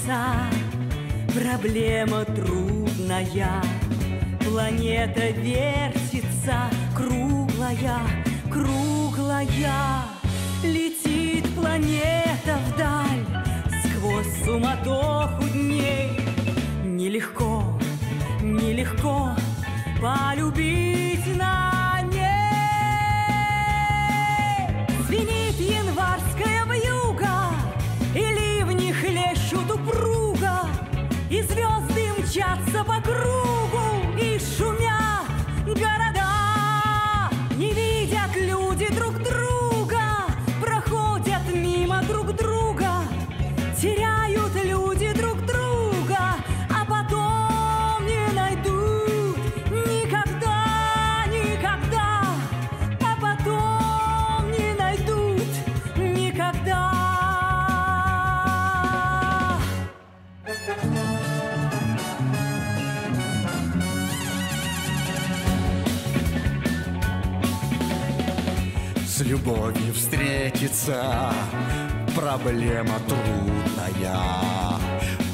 вертится, проблема трудная. Планета вертится, круглая, круглая. Летит планета вдаль сквозь суматоху дней. Нелегко, нелегко полюбить на ней. Звенит январская вьюга, и ливни хлещут упруго, и звезды мчатся по кругу, и шумят города. Не видят люди друг друга, проходят мимо друг друга, теряют люди друг друга, а потом не найдут никогда, никогда, а потом не найдут никогда. С любовью встретиться проблема трудная.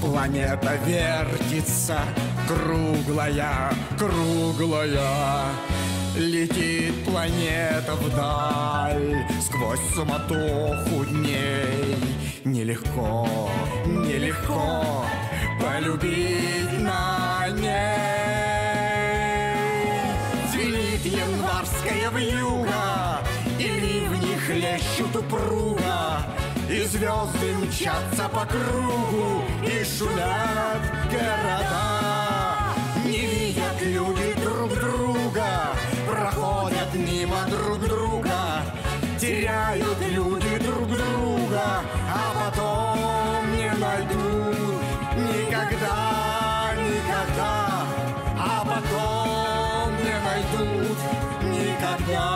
Планета вертится, круглая, круглая. Летит планета вдаль сквозь суматоху дней. Нелегко, нелегко полюбить на ней. Звенит январская вьюга, и ливни хлещут упруго, и звезды мчатся по кругу, и шумят города. Не видят люди друг друга, проходят мимо друг друга, теряют люди друг друга, а потом не найдут никогда, никогда, а потом не найдут никогда.